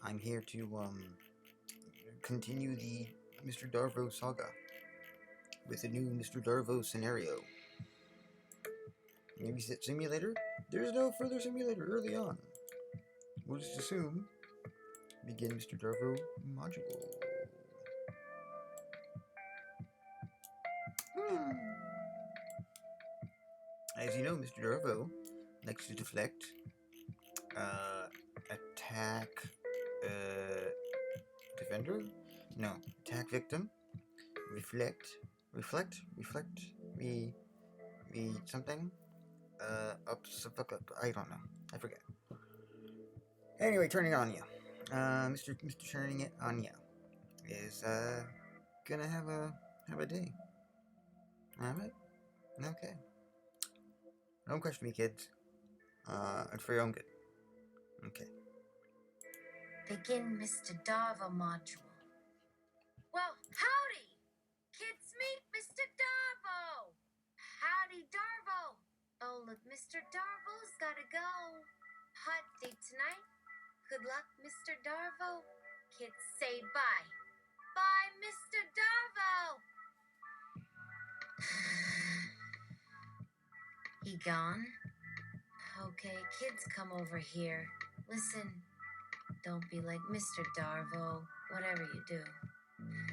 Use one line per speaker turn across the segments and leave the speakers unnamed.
I'm here to continue the Mr. Darvo saga with a new Mr. Darvo scenario. Maybe simulator? There's no further simulator early on. We'll just assume begin Mr. Darvo module. As you know, Mr. Darvo likes to deflect, attack, defender? No, attack victim, reflect, something, I don't know, I forget. Anyway, turning on you. Mr. Turning it on you is, gonna have a day. Have it? Okay. Don't question me, kids. It's for your own good. Okay.
Begin Mr. Darvo module. Well, howdy! Kids meet Mr. Darvo! Howdy, Darvo! Oh, look, Mr. Darvo's gotta go. Hot date tonight. Good luck, Mr. Darvo. Kids say bye. Bye, Mr. Darvo! He gone? Okay, kids, come over here. Listen, don't be like Mr. Darvo, whatever you do.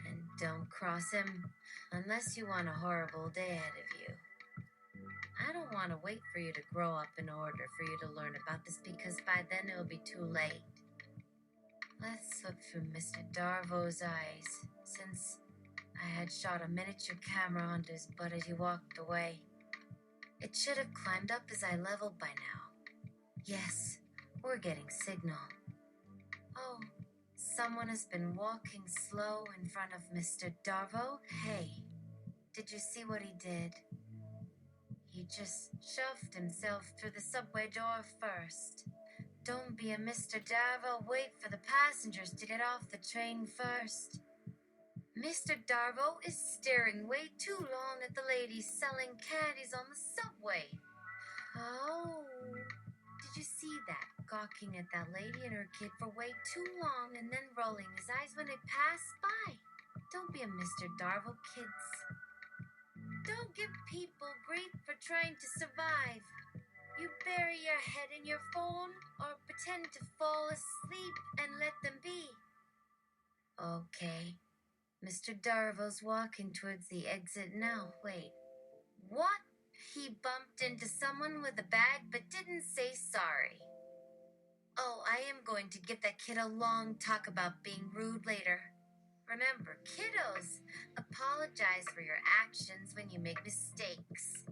And don't cross him, unless you want a horrible day ahead of you. I don't want to wait for you to grow up in order for you to learn about this, because by then it'll be too late. Let's look through Mr. Darvo's eyes, since I had shot a miniature camera onto his butt as he walked away. It should have climbed up as I leveled by now. Yes, we're getting signal. Oh, someone has been walking slow in front of Mr. Darvo. Hey, did you see what he did? He just shoved himself through the subway door first. Don't be a Mr. Darvo. Wait for the passengers to get off the train first. Mr. Darvo is staring way too long at the ladies selling candies on the subway. Oh, did you see that? Gawking at that lady and her kid for way too long and then rolling his eyes when they pass by. Don't be a Mr. Darvo, kids. Don't give people grief for trying to survive. You bury your head in your phone or pretend to fall asleep and let them be. Okay. Mr. Darvo's walking towards the exit now. Wait. What? He bumped into someone with a bag but didn't say sorry. Oh, I am going to give that kid a long talk about being rude later. Remember, kiddos, apologize for your actions when you make mistakes.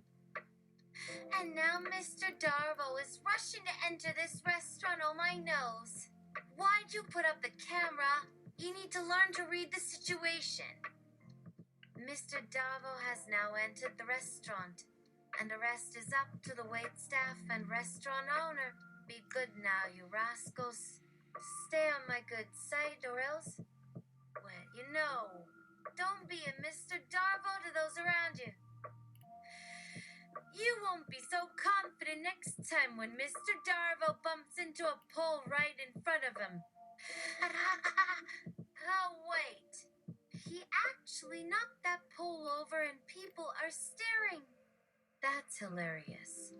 And now Mr. Darvo is rushing to enter this restaurant. Oh, my nose. Why'd you put up the camera? You need to learn to read the situation. Mr. Darvo has now entered the restaurant, and the rest is up to the waitstaff and restaurant owner. Be good now, you rascals. Stay on my good side, or else, well, you know, don't be a Mr. Darvo to those around you. You won't be so confident next time when Mr. Darvo bumps into a pole right in front of him. Oh, wait. He actually knocked that pole over and people are staring. That's hilarious.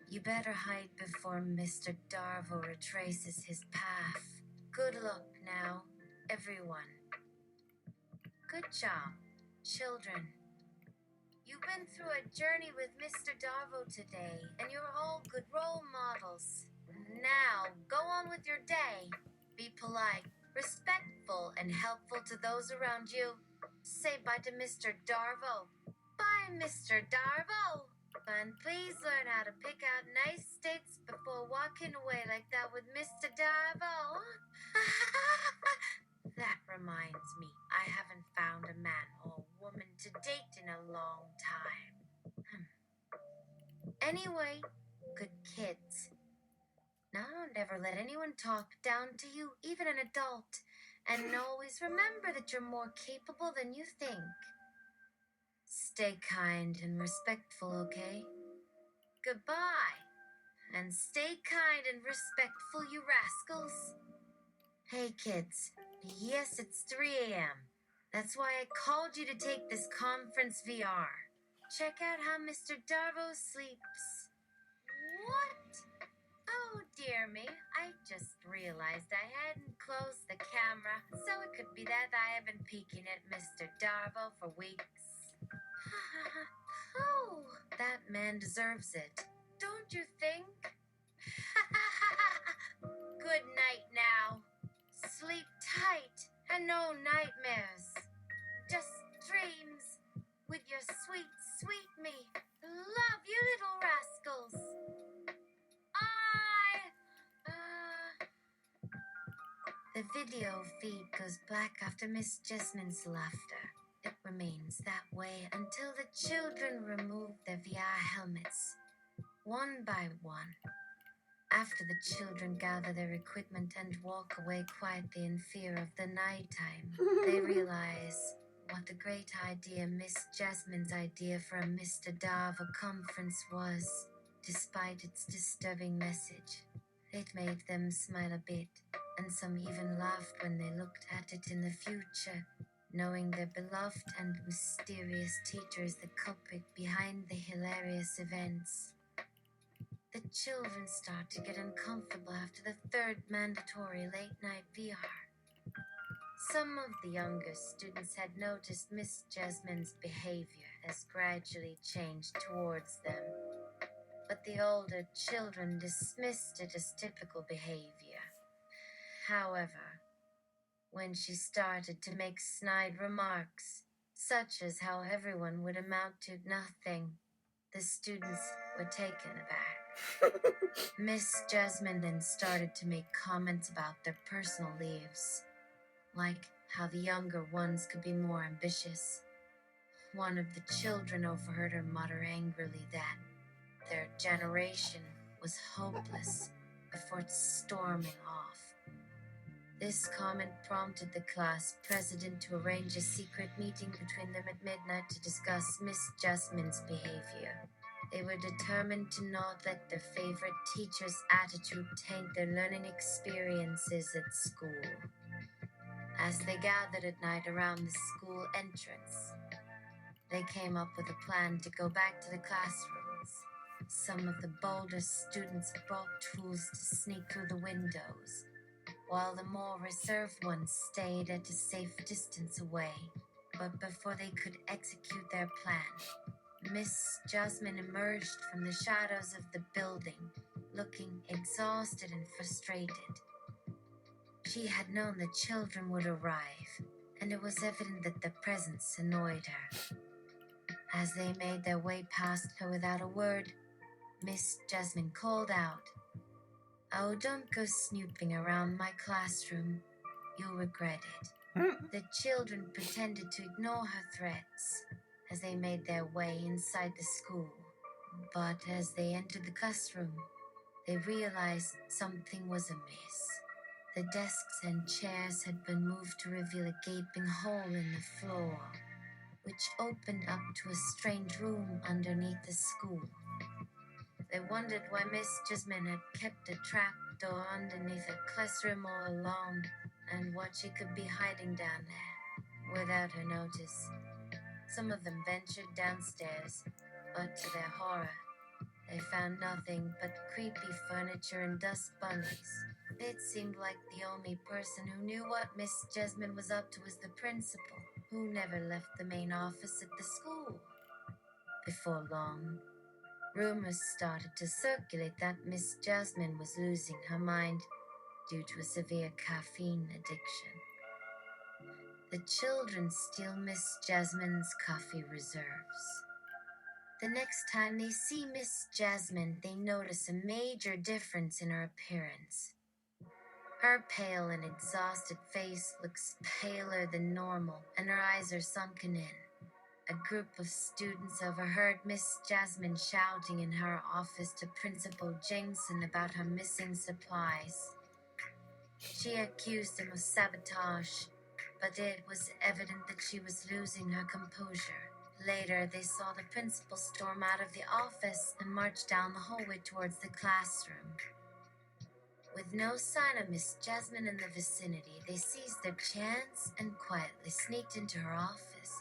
You better hide before Mr. Darvo retraces his path. Good luck now, everyone. Good job, children. You've been through a journey with Mr. Darvo today, and you're all good role models. Now, go on with your day. Be polite, respectful, and helpful to those around you. Say bye to Mr. Darvo. Bye, Mr. Darvo. And please learn how to pick out nice steaks before walking away like that with Mr. Darvo. That reminds me, I haven't found a man or woman to date in a long time. Anyway, good kids. Now don't ever let anyone talk down to you, even an adult. And always remember that you're more capable than you think. Stay kind and respectful, okay? Goodbye. And stay kind and respectful, you rascals. Hey kids, yes, it's 3 a.m. That's why I called you to take this conference VR. Check out how Mr. Darvo sleeps. What? Oh, dear me. I just realized I hadn't closed the camera, so it could be that I have been peeking at Mr. Darvo for weeks. Oh, that man deserves it. Don't you think? Good night now. Sleep tight and no nightmares. Just dreams with your sweet, sweet me. Love you, little rascals. The video feed goes black after Miss Jessamyn's laughter. It remains that way until the children remove their VR helmets, one by one. After the children gather their equipment and walk away quietly in fear of the nighttime, they realize what the great idea Miss Jasmine's idea for a Mr. Darvo conference was, despite its disturbing message. It made them smile a bit, and some even laughed when they looked at it in the future, knowing their beloved and mysterious teacher is the culprit behind the hilarious events. The children start to get uncomfortable after the third mandatory late-night VR. Some of the younger students had noticed Miss Jasmine's behavior has gradually changed towards them, but the older children dismissed it as typical behavior. However, when she started to make snide remarks, such as how everyone would amount to nothing, the students were taken aback. Miss Jasmine then started to make comments about their personal lives, like how the younger ones could be more ambitious. One of the children overheard her mutter angrily that their generation was hopeless before storming off. This comment prompted the class president to arrange a secret meeting between them at midnight to discuss Miss Jasmine's behavior. They were determined to not let their favorite teacher's attitude taint their learning experiences at school. As they gathered at night around the school entrance, they came up with a plan to go back to the classrooms. Some of the bolder students brought tools to sneak through the windows, while the more reserved ones stayed at a safe distance away. But before they could execute their plan, Miss Jasmine emerged from the shadows of the building, looking exhausted and frustrated. She had known the children would arrive, and it was evident that their presence annoyed her. As they made their way past her without a word, Miss Jasmine called out, "Oh, don't go snooping around my classroom. You'll regret it." The children pretended to ignore her threats as they made their way inside the school. But as they entered the classroom, they realized something was amiss. The desks and chairs had been moved to reveal a gaping hole in the floor, which opened up to a strange room underneath the school. They wondered why Miss Jasmine had kept a trap door underneath her classroom all along, and what she could be hiding down there without her notice. Some of them ventured downstairs, but to their horror, they found nothing but creepy furniture and dust bunnies. It seemed like the only person who knew what Miss Jasmine was up to was the principal, who never left the main office at the school. Before long, rumors started to circulate that Miss Jasmine was losing her mind due to a severe caffeine addiction. The children still miss Jasmine's coffee reserves. The next time they see Miss Jasmine, they notice a major difference in her appearance. Her pale and exhausted face looks paler than normal, and her eyes are sunken in. A group of students overheard Miss Jasmine shouting in her office to Principal Jameson about her missing supplies. She accused him of sabotage, but it was evident that she was losing her composure. Later, they saw the principal storm out of the office and march down the hallway towards the classroom. With no sign of Miss Jasmine in the vicinity, they seized their chance and quietly sneaked into her office.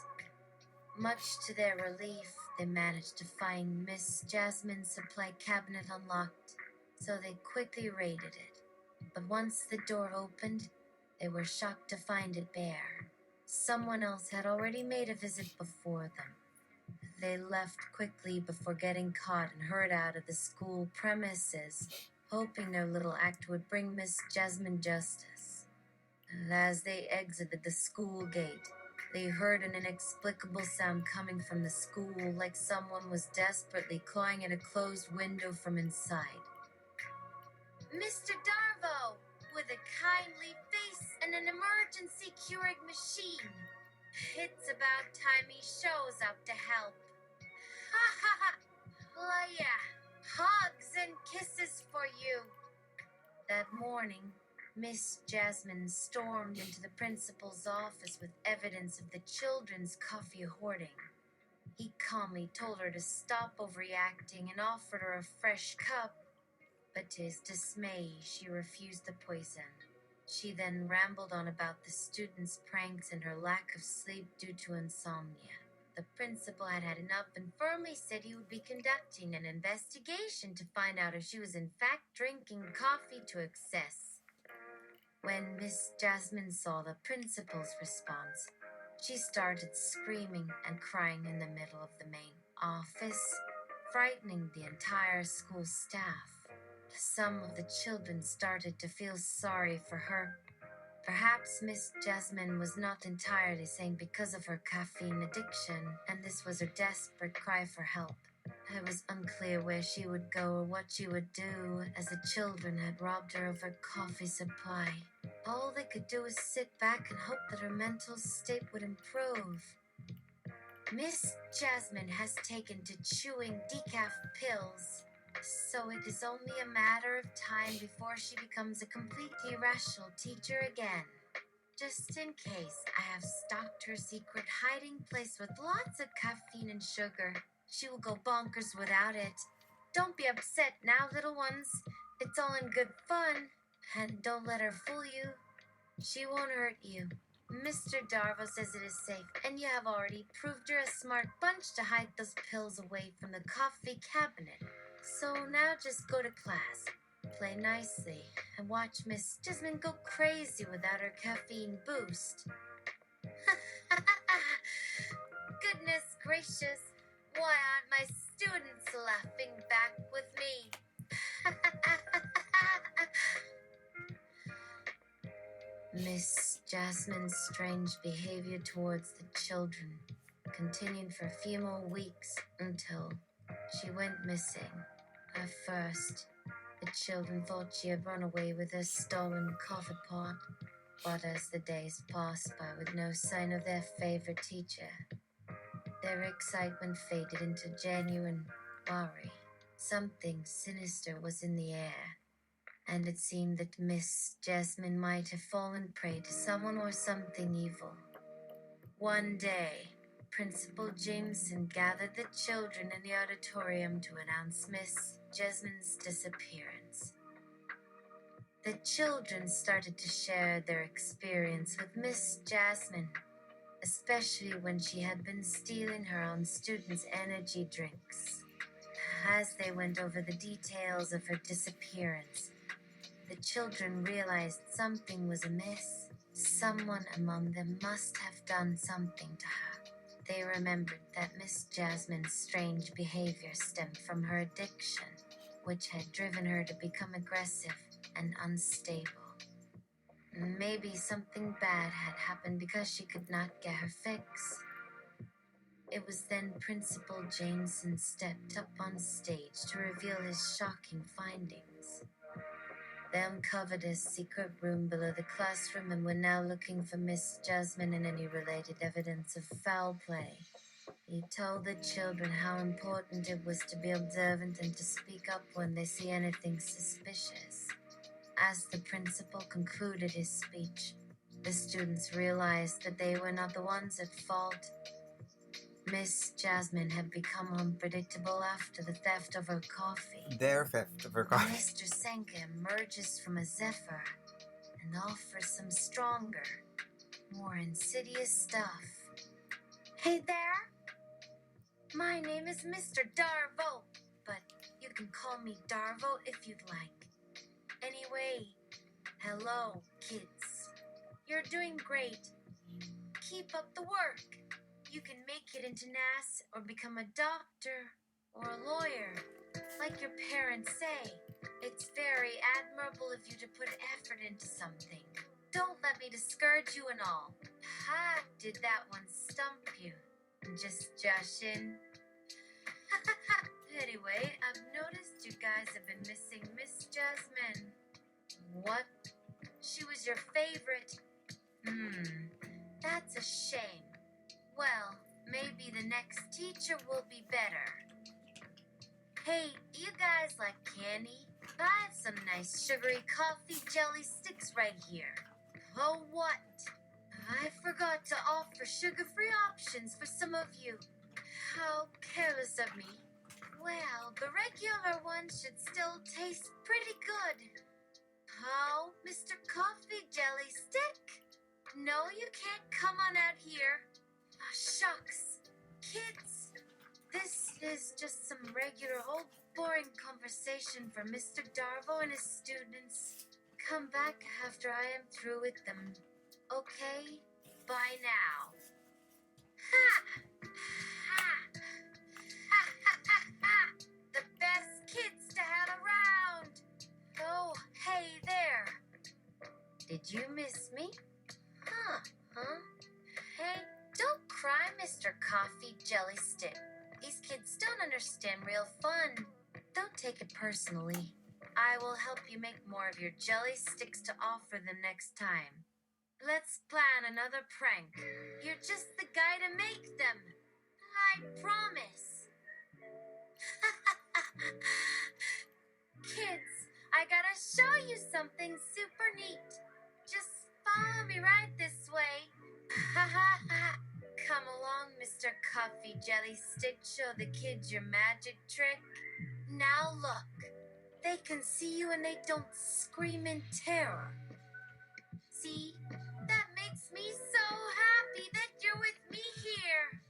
Much to their relief, they managed to find Miss Jasmine's supply cabinet unlocked, so they quickly raided it. But once the door opened, they were shocked to find it bare. Someone else had already made a visit before them. They left quickly before getting caught and hurried out of the school premises, hoping their little act would bring Miss Jasmine justice. And as they exited the school gate, they heard an inexplicable sound coming from the school, like someone was desperately clawing at a closed window from inside. Mr. Darvo, with a kindly face and an emergency Keurig machine. It's about time he shows up to help. Ha ha ha! Well, yeah, hugs and kisses for you. That morning, Miss Jasmine stormed into the principal's office with evidence of the children's coffee hoarding. He calmly told her to stop overreacting and offered her a fresh cup, but to his dismay, she refused the poison. She then rambled on about the students' pranks and her lack of sleep due to insomnia. The principal had had enough and firmly said he would be conducting an investigation to find out if she was in fact drinking coffee to excess. When Miss Jasmine saw the principal's response, she started screaming and crying in the middle of the main office, frightening the entire school staff. Some of the children started to feel sorry for her. Perhaps Miss Jasmine was not entirely sane because of her caffeine addiction, and this was her desperate cry for help. It was unclear where she would go or what she would do, as the children had robbed her of her coffee supply. All they could do was sit back and hope that her mental state would improve. Miss Jasmine has taken to chewing decaf pills, so it is only a matter of time before she becomes a completely irrational teacher again. Just in case, I have stocked her secret hiding place with lots of caffeine and sugar. She will go bonkers without it. Don't be upset now, little ones. It's all in good fun. And don't let her fool you. She won't hurt you. Mr. Darvo says it is safe, and you have already proved you're a smart bunch to hide those pills away from the coffee cabinet. So now just go to class, play nicely, and watch Miss Jasmine go crazy without her caffeine boost. Goodness gracious, why aren't my students laughing back with me? Miss Jasmine's strange behavior towards the children continued for a few more weeks until she went missing. At first, the children thought she had run away with her stolen coffee pot, but as the days passed by with no sign of their favorite teacher, their excitement faded into genuine worry. Something sinister was in the air, and it seemed that Miss Jasmine might have fallen prey to someone or something evil. One day, Principal Jameson gathered the children in the auditorium to announce Miss Jasmine's disappearance. The children started to share their experience with Miss Jasmine, especially when she had been stealing her own students' energy drinks. As they went over the details of her disappearance, the children realized something was amiss. Someone among them must have done something to her. They remembered that Miss Jasmine's strange behavior stemmed from her addiction, which had driven her to become aggressive and unstable. Maybe something bad had happened because she could not get her fix. It was then Principal Jameson stepped up on stage to reveal his shocking findings. They uncovered a secret room below the classroom and were now looking for Miss Jasmine and any related evidence of foul play. He told the children how important it was to be observant and to speak up when they see anything suspicious. As the principal concluded his speech, the students realized that they were not the ones at fault. Miss Jasmine had become unpredictable after the theft of her coffee.
Their theft of her coffee.
Mr. Senka emerges from a zephyr and offers some stronger, more insidious stuff. Hey there! My name is Mr. DARVO, but you can call me DARVO if you'd like. Anyway, hello, kids. You're doing great. Keep up the work. You can make it into NAS or become a doctor or a lawyer, like your parents say. It's very admirable of you to put effort into something. Don't let me discourage you and all. Ha! Did that one stump you? Just joshing. Anyway, I've noticed you guys have been missing Miss Jasmine. What? She was your favorite? That's a shame. Well, maybe the next teacher will be better. Hey, you guys like candy? I have some nice sugary coffee jelly sticks right here. Oh, what? I forgot to offer sugar-free options for some of you. How careless of me. Well, the regular one should still taste pretty good. Oh, Mr. Coffee Jelly Stick? No, you can't come on out here. Oh, shucks. Kids, this is just some regular old boring conversation for Mr. Darvo and his students. Come back after I am through with them. Okay? Bye now. Ha! Ha! Ha ha ha ha! The best kids to have around! Oh, hey there. Did you miss me? Huh? Hey, don't cry, Mr. Coffee Jelly Stick. These kids don't understand real fun. Don't take it personally. I will help you make more of your jelly sticks to offer them next time. Let's plan another prank. You're just the guy to make them. I promise. Kids, I gotta show you something super neat. Just follow me right this way. Come along, Mr. Coffee Jelly Stick. Show the kids your magic trick. Now look. They can see you and they don't scream in terror. See? That makes me so happy that you're with me here.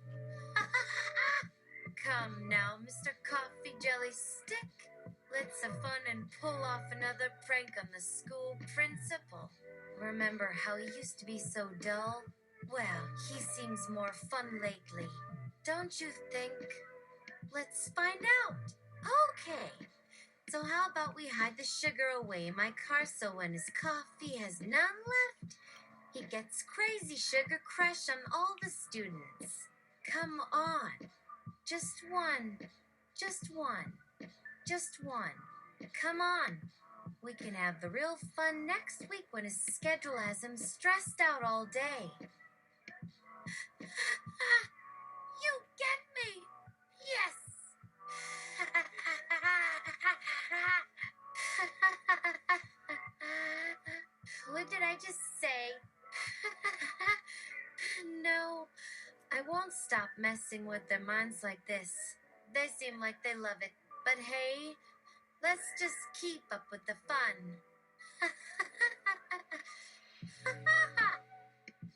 Come now, Mr. Coffee Jelly Stick. Let's have fun and pull off another prank on the school principal. Remember how he used to be so dull? Well, he seems more fun lately. Don't you think? Let's find out. Okay. So how about we hide the sugar away in my car so when his coffee has none left, he gets crazy sugar crush on all the students. Come on. Just one. Just one. Just one. Come on. We can have the real fun next week when his schedule has him stressed out all day. You get me! Yes! What did I just say? No, I won't stop messing with their minds like this. They seem like they love it. But hey, let's just keep up with the fun.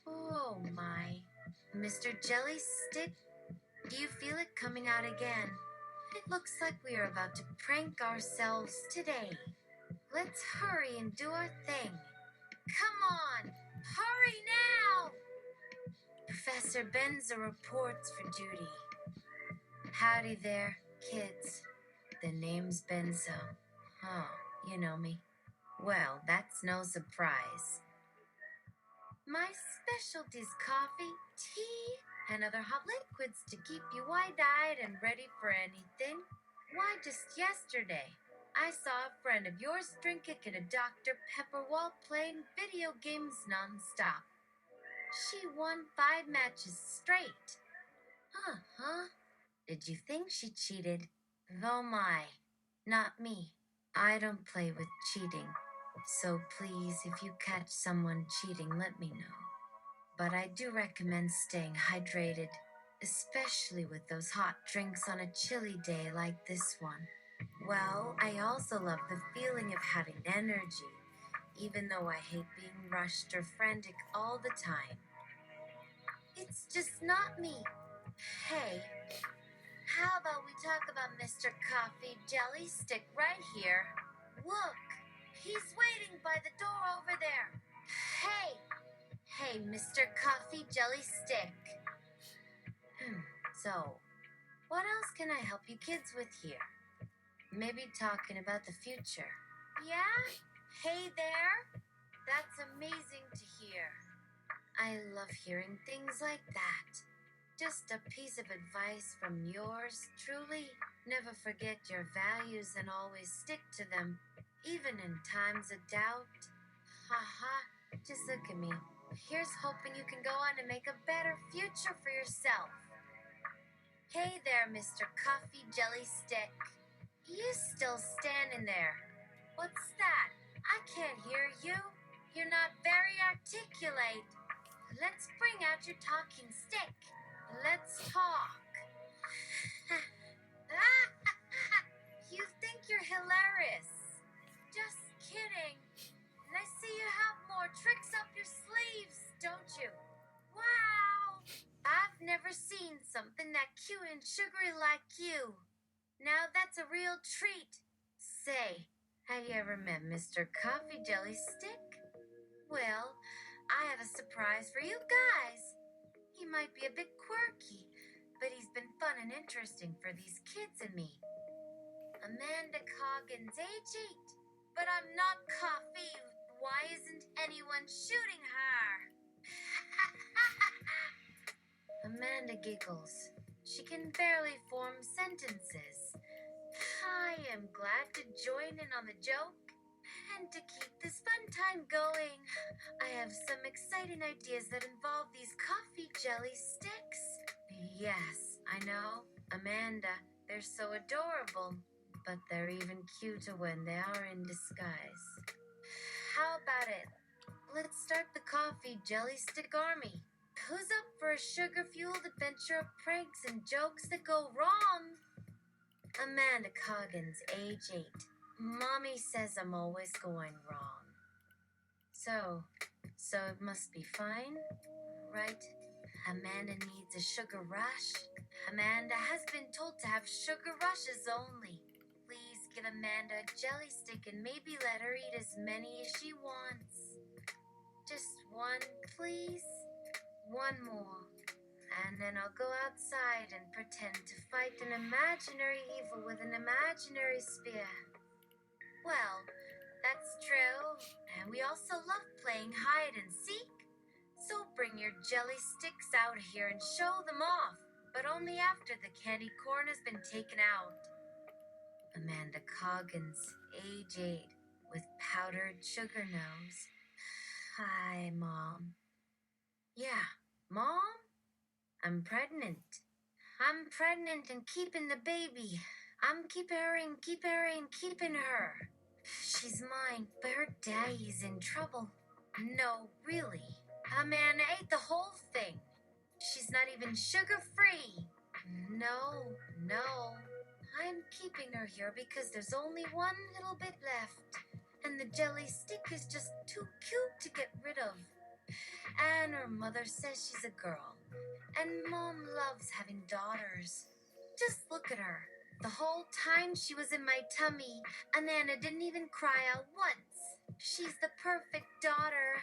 Oh my. Mr. Jelly Stick, do you feel it coming out again? It looks like we are about to prank ourselves today. Let's hurry and do our thing. Come on, hurry now! Professor Benza reports for duty. Howdy there, kids. The name's Benzo. Oh, you know me. Well, that's no surprise. My specialty's coffee, tea, and other hot liquids to keep you wide-eyed and ready for anything. Why, just yesterday, I saw a friend of yours drink it in a Dr. Pepper while playing video games non-stop. She won 5 matches straight. Huh? Did you think she cheated? Oh my, not me. I don't play with cheating. So please, if you catch someone cheating, let me know. But I do recommend staying hydrated, especially with those hot drinks on a chilly day like this one. Well, I also love the feeling of having energy, even though I hate being rushed or frantic all the time. It's just not me. Hey, how about we talk about Mr. Coffee Jelly Stick right here? Look, he's waiting by the door over there. Hey, hey, Mr. Coffee Jelly Stick. So, what else can I help you kids with here? Maybe talking about the future. Yeah? Hey there? That's amazing to hear. I love hearing things like that. Just a piece of advice from yours truly. Never forget your values and always stick to them, even in times of doubt. Haha, just look at me. Here's hoping you can go on and make a better future for yourself. Hey there, Mr. Coffee Jelly Stick. You still standing there. What's that? I can't hear you. You're not very articulate. Let's bring out your talking stick. Let's talk. You think you're hilarious. Just kidding. And I see you have more tricks up your sleeves, don't you? Wow! I've never seen something that cute and sugary like you. Now that's a real treat. Say, have you ever met Mr. Coffee Jelly Stick? Well, I have a surprise for you guys. He might be a bit quirky, but he's been fun and interesting for these kids and me. Amanda Coggins, age 8. But I'm not Coffee. Why isn't anyone shooting her? Amanda giggles. She can barely form sentences. I am glad to join in on the joke. And to keep this fun time going, I have some exciting ideas that involve these coffee jelly sticks. Yes, I know, Amanda, they're so adorable, but they're even cuter when they are in disguise. How about it? Let's start the coffee jelly stick army. Who's up for a sugar-fueled adventure of pranks and jokes that go wrong? Amanda Coggins, age 8. Mommy says I'm always going wrong. So it must be fine, right? Amanda needs a sugar rush. Amanda has been told to have sugar rushes only. Please give Amanda a jelly stick and maybe let her eat as many as she wants. Just one, please. One more. And then I'll go outside and pretend to fight an imaginary evil with an imaginary spear. Well, that's true. And we also love playing hide and seek. So bring your jelly sticks out here and show them off, but only after the candy corn has been taken out. Amanda Coggins, age 8, with powdered sugar nose. Hi, Mom. Yeah, Mom? I'm pregnant. I'm pregnant and keeping the baby. I'm keeping her. She's mine, but her daddy's in trouble. No, really. Amanda ate the whole thing. She's not even sugar-free. No. I'm keeping her here because there's only one little bit left. And the jelly stick is just too cute to get rid of. And her mother says she's a girl. And Mom loves having daughters. Just look at her. The whole time she was in my tummy, Anana didn't even cry out once. She's the perfect daughter.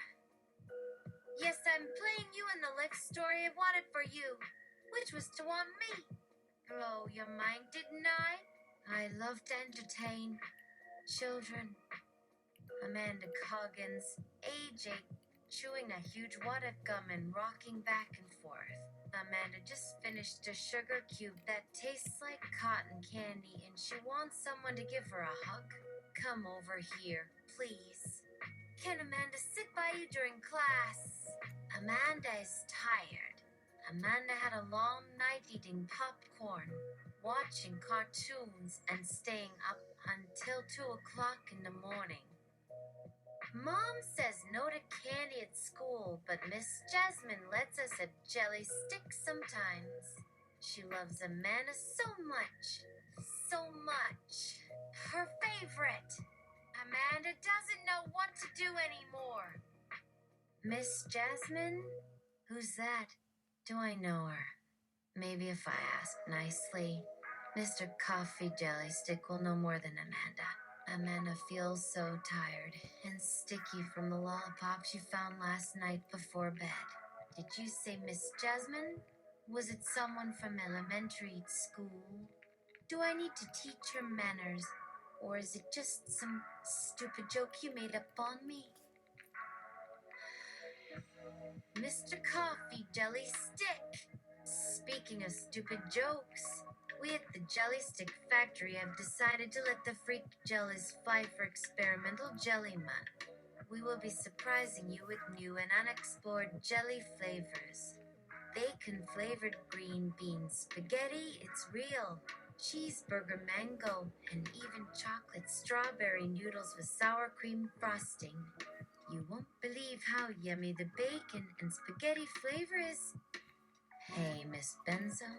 Yes, I'm playing you in the life story I wanted for you, which was to want me. Blow your mind, didn't I? I love to entertain children. Amanda Coggins, age 8, chewing a huge wad of gum and rocking back and forth. Amanda just finished a sugar cube that tastes like cotton candy and she wants someone to give her a hug. Come over here, please. Can Amanda sit by you during class? Amanda is tired. Amanda had a long night eating popcorn, watching cartoons, and staying up until 2 o'clock in the morning. Mom says no to candy at school, but Miss Jasmine lets us a jelly stick sometimes. She loves Amanda so much. So much. Her favorite. Amanda doesn't know what to do anymore. Miss Jasmine? Who's that? Do I know her? Maybe if I ask nicely. Mr. Coffee Jelly Stick will know more than Amanda. Amanda feels so tired and sticky from the lollipop she found last night before bed. Did you say Miss Jasmine? Was it someone from elementary school? Do I need to teach her manners, or is it just some stupid joke you made up on me? Mr. Coffee Jelly Stick! Speaking of stupid jokes, we at the Jelly Stick Factory have decided to let the freak jellies fight for Experimental Jelly Month. We will be surprising you with new and unexplored jelly flavors. Bacon flavored green bean spaghetti, it's real. Cheeseburger mango, and even chocolate strawberry noodles with sour cream frosting. You won't believe how yummy the bacon and spaghetti flavor is. Hey, Miss Benzo,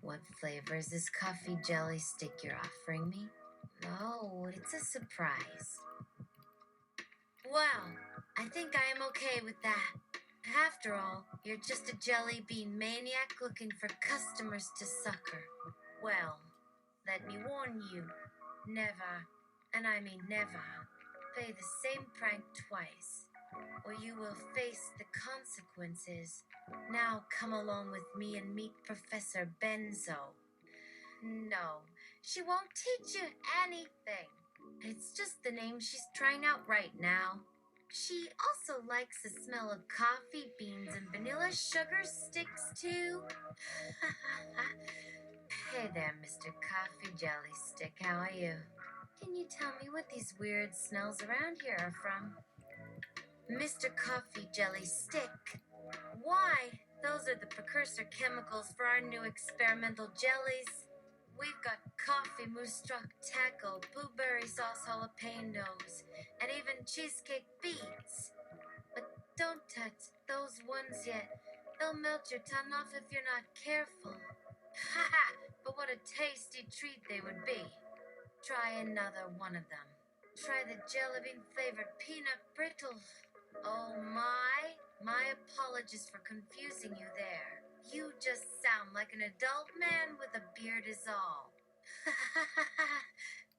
what flavor is this coffee jelly stick you're offering me? Oh, it's a surprise. Well, I think I am okay with that. After all, you're just a jelly bean maniac looking for customers to sucker. Well, let me warn you, never, and I mean never, play the same prank twice, or you will face the consequences. Now come along with me and meet Professor Benzo. No, she won't teach you anything. It's just the name she's trying out right now. She also likes the smell of coffee beans and vanilla sugar sticks too. Hey there, Mr. Coffee Jelly Stick, how are you? Can you tell me what these weird smells around here are from? Mr. Coffee Jelly Stick. Why? Those are the precursor chemicals for our new experimental jellies. We've got coffee mousse struck tackle, blueberry sauce jalapenos, and even cheesecake beets. But don't touch those ones yet. They'll melt your tongue off if you're not careful. Haha, but what a tasty treat they would be. Try another one of them. Try the jelly bean flavored peanut brittle. Oh my apologies for confusing you there. You just sound like an adult man with a beard is all.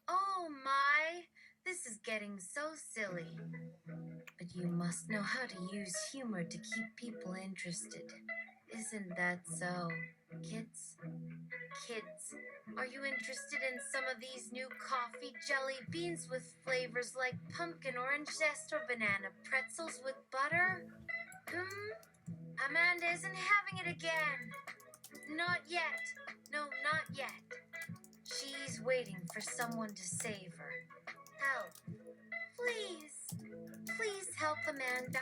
Oh my, this is getting so silly. But you must know how to use humor to keep people interested. Isn't that so, kids? Kids, are you interested in some of these new coffee jelly beans with flavors like pumpkin orange zest or banana pretzels with butter? Amanda isn't having it again. Not yet. No, not yet. She's waiting for someone to save her. Help. Please. Please help Amanda.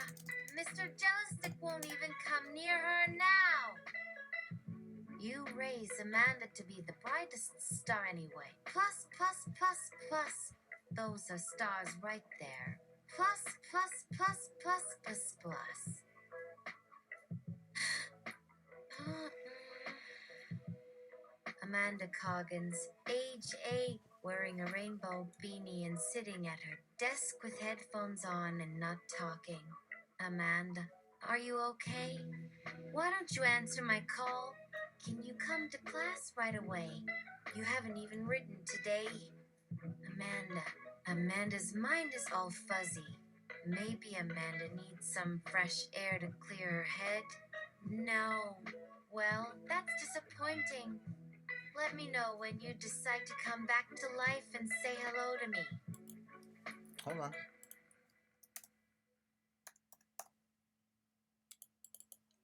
Mr. Jellystick won't even come near her now. You raise Amanda to be the brightest star anyway. Plus, plus, plus, plus. Those are stars right there. Plus, plus, plus, plus, plus, plus. Amanda Coggins, age 8, wearing a rainbow beanie and sitting at her desk with headphones on and not talking. Amanda, are you okay? Why don't you answer my call? Can you come to class right away? You haven't even written today. Amanda's mind is all fuzzy. Maybe Amanda needs some fresh air to clear her head. No. Well, that's disappointing. Let me know when you decide to come back to life and say hello to me.
Hold on.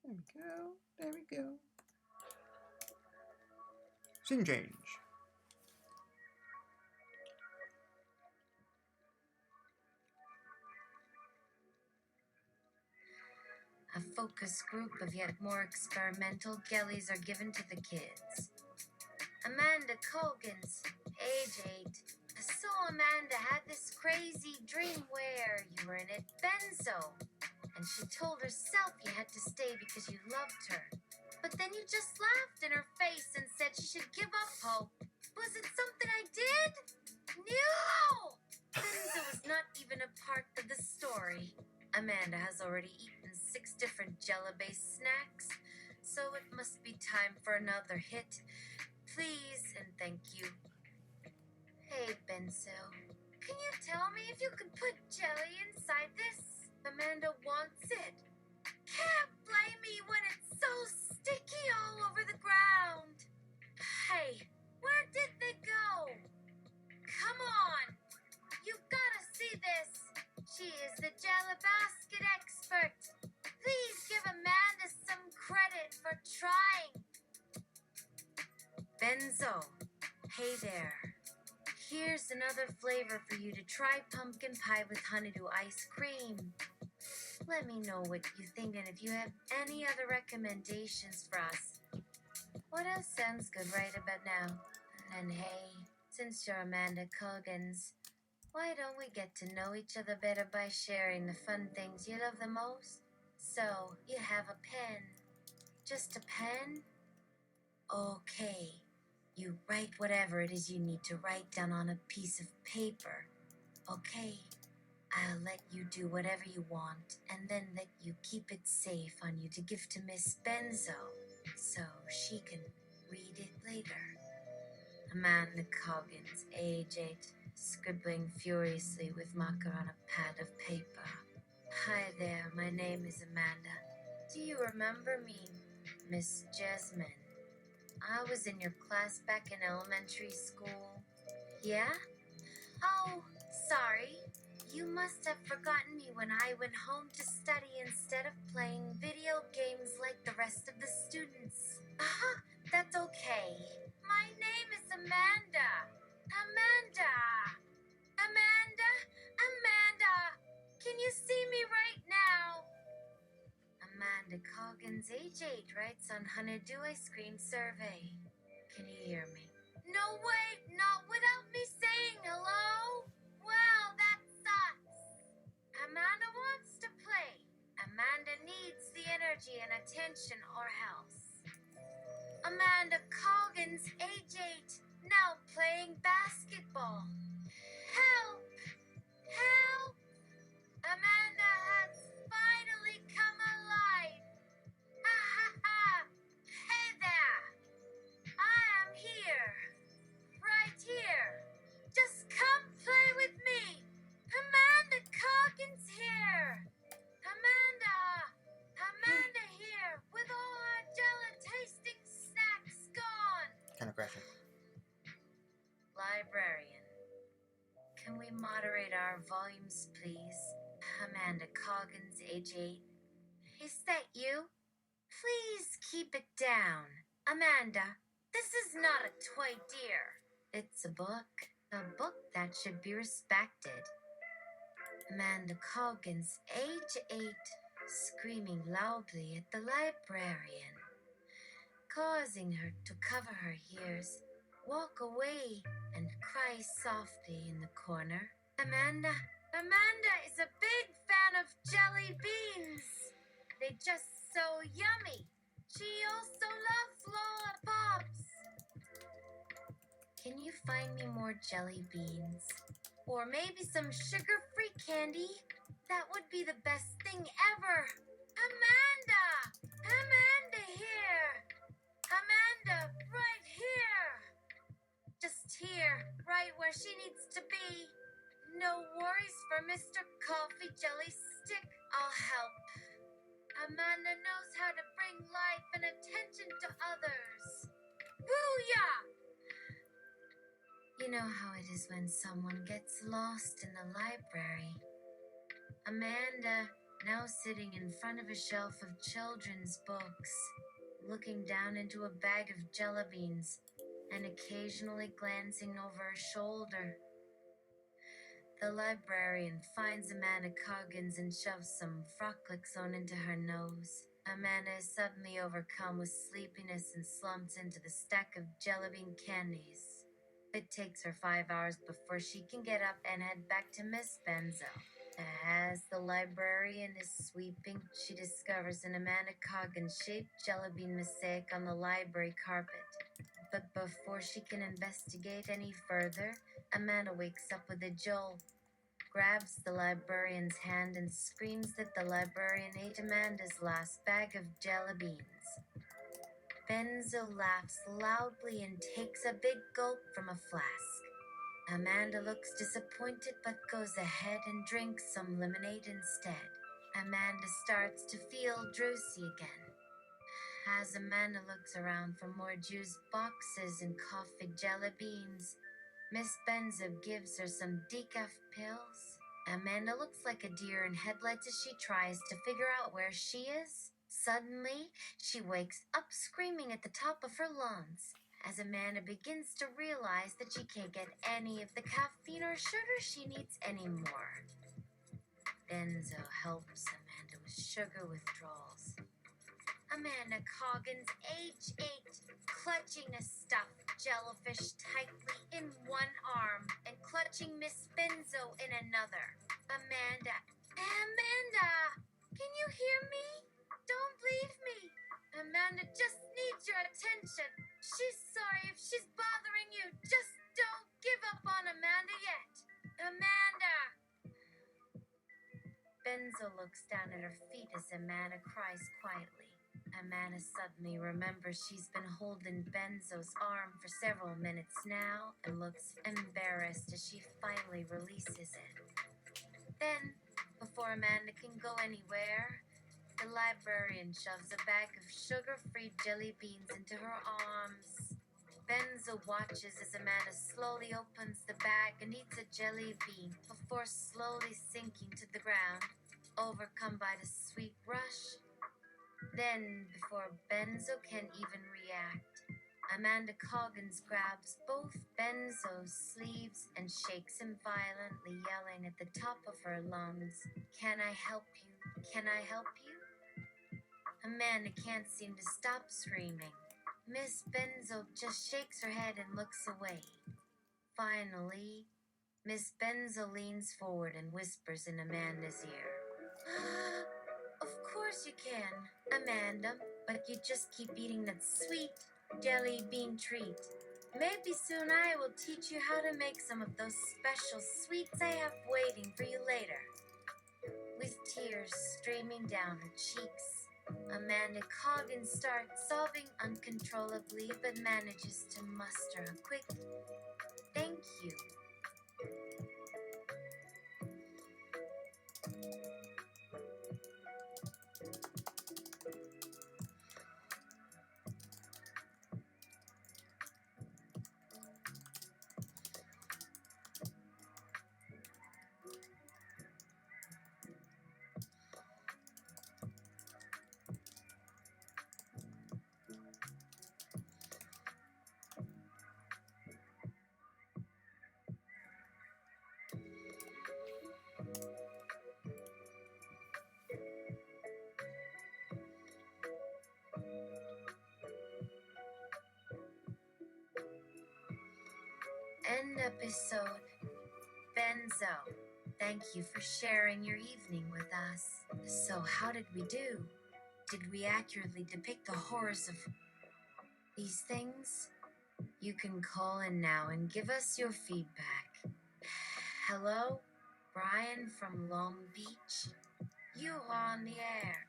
There we go. There we go. Scene change.
A focus group of yet more experimental jellies are given to the kids. Amanda Coggins, age 8, a So Amanda had this crazy dream where you were in it benzo, and she told herself you had to stay because you loved her. But then you just laughed in her face and said she should give up hope. Was it something I did? No! Benzo was not even a part of the story. Amanda has already eaten 6 different Jell-based snacks, so it must be time for another hit. Please and thank you. Hey, Benzo. Can you tell me if you could put jelly inside this? Amanda wants it. Can't blame me when it's so sticky all over the ground. Hey, where did they go? Come on. You've got to see this. She is the Jelly Basket expert. Please give Amanda some credit for trying. Benzo. Hey there. Here's another flavor for you to try: pumpkin pie with honeydew ice cream. Let me know what you think and if you have any other recommendations for us. What else sounds good right about now? And hey, since you're Amanda Coggins, why don't we get to know each other better by sharing the fun things you love the most? So, you have a pen. Just a pen? Okay. You write whatever it is you need to write down on a piece of paper. Okay. I'll let you do whatever you want and then let you keep it safe on you to give to Miss Benzo so she can read it later. Amanda Coggins, age 8, scribbling furiously with marker on a pad of paper. Hi there, my name is Amanda. Do you remember me, Miss Jasmine? I was in your class back in elementary school. Yeah? Oh, sorry. You must have forgotten me when I went home to study instead of playing video games like the rest of the students. That's okay. My name is Amanda. Amanda! Amanda! Amanda! Can you see me right now? Amanda Coggins, age 8, writes on Honeydew Ice Cream Survey. Can you hear me? No, wait, not without me saying hello? Well, that sucks. Amanda wants to play. Amanda needs the energy and attention or else. Amanda Coggins, age 8, now playing basketball. Help! Help! Amanda has finally come alive. Ha ha ha! Hey there! I am here. Right here. Just come play with me. Amanda Coggins here. Amanda here with all our jelly-tasting snacks gone.
Kind of question.
Librarian. Can we moderate our volumes, please? Amanda Coggins, age 8. Is that you? Please keep it down. Amanda, this is not a toy, dear. It's a book that should be respected. Amanda Coggins, age 8, screaming loudly at the librarian, causing her to cover her ears, walk away, and cry softly in the corner. Amanda is a big fan of jelly beans. They just so yummy. She also loves lollipops. Can you find me more jelly beans? Or maybe some sugar-free candy? That would be the best thing ever. Amanda! Amanda here! Amanda, right here! Just here, right where she needs to be. No worries for Mr. Coffee Jelly Stick. I'll help. Amanda knows how to bring life and attention to others. Booyah! You know how it is when someone gets lost in the library. Amanda, now sitting in front of a shelf of children's books, looking down into a bag of jelly beans and occasionally glancing over her shoulder. The librarian finds Amanda Coggins and shoves some Froclixone into her nose. Amanda is suddenly overcome with sleepiness and slumps into the stack of jelly bean candies. It takes her 5 hours before she can get up and head back to Miss Benzo. As the librarian is sweeping, she discovers an Amanda Coggin-shaped jellybean mosaic on the library carpet. But before she can investigate any further, Amanda wakes up with a jolt, grabs the librarian's hand, and screams that the librarian ate Amanda's last bag of jelly beans. Benzo laughs loudly and takes a big gulp from a flask. Amanda looks disappointed but goes ahead and drinks some lemonade instead. Amanda starts to feel drowsy again. As Amanda looks around for more juice boxes and coffee jelly beans, Miss Benzo gives her some decaf pills. Amanda looks like a deer in headlights as she tries to figure out where she is. Suddenly, she wakes up screaming at the top of her lungs as Amanda begins to realize that she can't get any of the caffeine or sugar she needs anymore. Benzo helps Amanda with sugar withdrawals. Amanda Coggins, age 8, clutching a stuffed jellyfish tightly in one arm and clutching Miss Benzo in another. Amanda, can you hear me? Don't leave me. Amanda just needs your attention. She's sorry if she's bothering you. Just don't give up on Amanda yet. Amanda! Benzo looks down at her feet as Amanda cries quietly. Amanda suddenly remembers she's been holding Benzo's arm for several minutes now and looks embarrassed as she finally releases it. Then, before Amanda can go anywhere, the librarian shoves a bag of sugar-free jelly beans into her arms. Benzo watches as Amanda slowly opens the bag and eats a jelly bean before slowly sinking to the ground, overcome by the sweet rush. Then, before Benzo can even react, Amanda Coggins grabs both Benzo's sleeves and shakes him violently, yelling at the top of her lungs, "Can I help you? Can I help you?" Amanda can't seem to stop screaming. Miss Benzo just shakes her head and looks away. Finally, Miss Benzo leans forward and whispers in Amanda's ear, "Of course you can, Amanda, but you just keep eating that sweet jelly bean treat. Maybe soon I will teach you how to make some of those special sweets I have waiting for you later." With tears streaming down her cheeks, Amanda Coggins starts sobbing uncontrollably but manages to muster a quick "thank you." End episode. Benzo, thank you for sharing your evening with us. So how did we do? Did we accurately depict the horrors of these things? You can call in now and give us your feedback. Hello, Brian from Long Beach. You are on the air.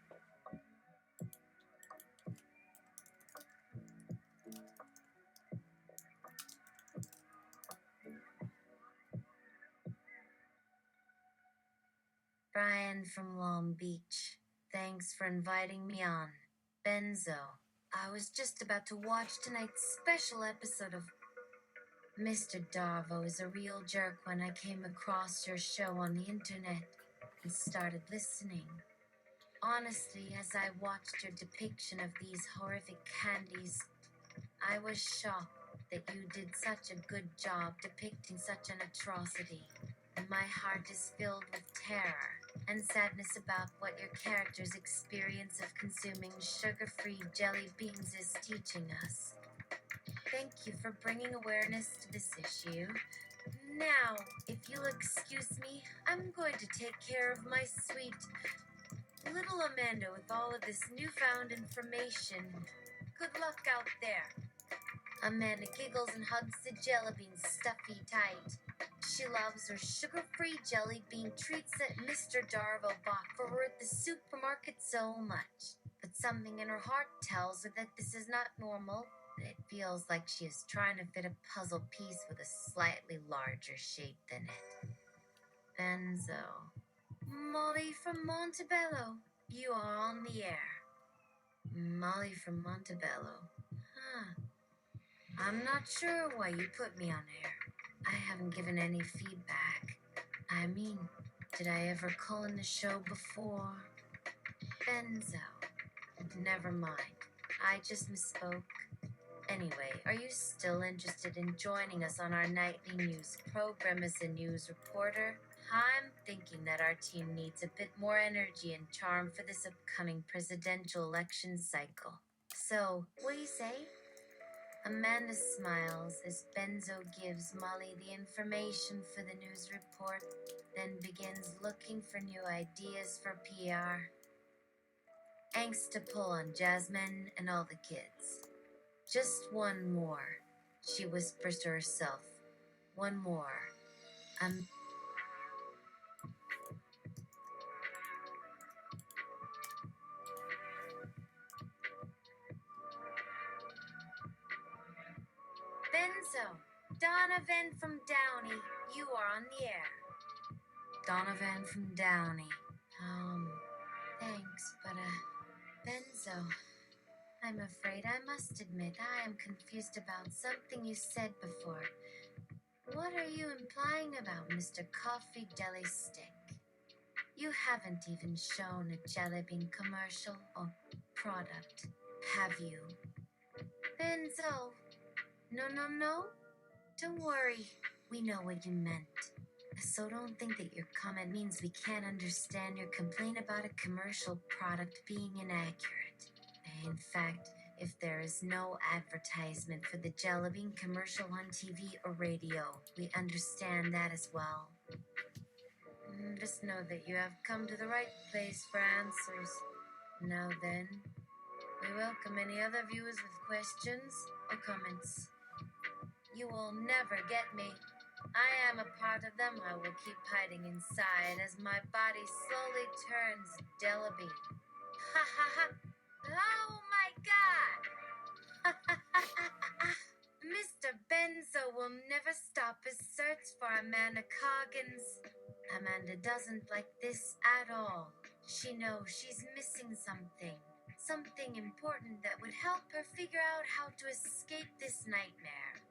Brian from Long Beach. Thanks for inviting me on. Benzo, I was just about to watch tonight's special episode of Mr. Darvo is a real jerk when I came across your show on the internet and started listening. Honestly, as I watched your depiction of these horrific candies, I was shocked that you did such a good job depicting such an atrocity. And my heart is filled with terror and sadness about what your character's experience of consuming sugar-free jelly beans is teaching us. Thank you for bringing awareness to this issue. Now, if you'll excuse me, I'm going to take care of my sweet little Amanda with all of this newfound information. Good luck out there. Amanda giggles and hugs the jelly bean stuffy tight. She loves her sugar-free jelly bean treats that Mr. Darvo bought for her at the supermarket so much. But something in her heart tells her that this is not normal. It feels like she is trying to fit a puzzle piece with a slightly larger shape than it. Benzo. Molly from Montebello, you are on the air. Molly from Montebello. Huh. I'm not sure why you put me on air. I haven't given any feedback. I mean, did I ever call in the show before? Benzo. Never mind. I just misspoke. Anyway, are you still interested in joining us on our nightly news program as a news reporter? I'm thinking that our team needs a bit more energy and charm for this upcoming presidential election cycle. So, what do you say? Amanda smiles as Benzo gives Molly the information for the news report, then begins looking for new ideas for PR. Angst to pull on Jasmine and all the kids. Just one more, she whispers to herself. One more. Benzo, Donovan from Downey, you are on the air. Donovan from Downey. Thanks, but, Benzo, I'm afraid I must admit I am confused about something you said before. What are you implying about Mr. Coffee Deli Stick? You haven't even shown a jelly bean commercial or product, have you? Benzo, no. Don't worry, we know what you meant. So don't think that your comment means we can't understand your complaint about a commercial product being inaccurate. In fact, if there is no advertisement for the jelly bean commercial on TV or radio, we understand that as well. Just know that you have come to the right place for answers. Now then, we welcome any other viewers with questions or comments. You will never get me. I am a part of them I will keep hiding inside as my body slowly turns jelly bean. Ha ha ha! Oh my God! Mr. Benzo will never stop his search for Amanda Coggins. Amanda doesn't like this at all. She knows she's missing something. Something important that would help her figure out how to escape this nightmare.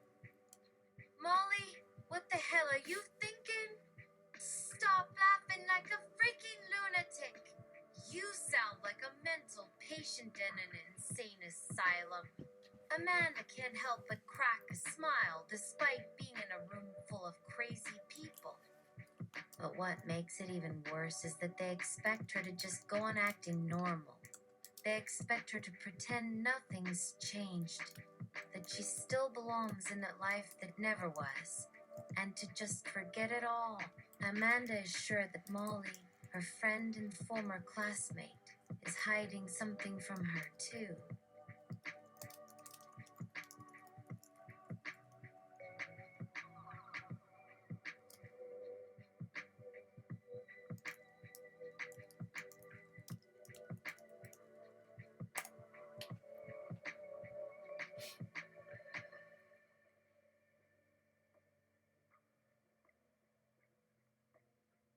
Molly, what the hell are you thinking? Stop laughing like a freaking lunatic. You sound like a mental patient in an insane asylum. Amanda can't help but crack a smile despite being in a room full of crazy people. But what makes it even worse is that they expect her to just go on acting normal. They expect her to pretend nothing's changed, that she still belongs in that life that never was, and to just forget it all. Amanda is sure that Molly, her friend and former classmate, is hiding something from her too.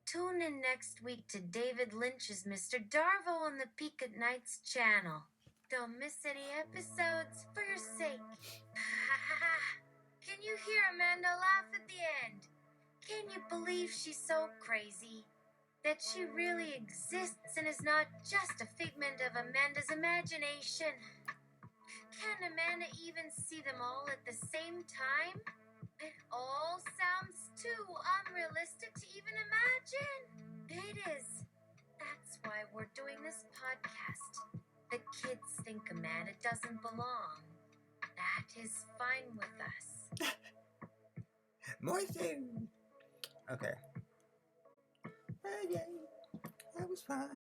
Tune in next week to David Lynch's Mr. Darvo on the Peak at Nights channel. Don't miss any episodes for your sake. Can you hear Amanda laugh at the end? Can you believe she's so crazy? That she really exists and is not just a figment of Amanda's imagination? Can Amanda even see them all at the same time? It all sounds too unrealistic to even imagine. It is. That's why we're doing this podcast. The kids think Amanda doesn't belong. That is fine with us.
More soon. Okay. Okay. That was fine.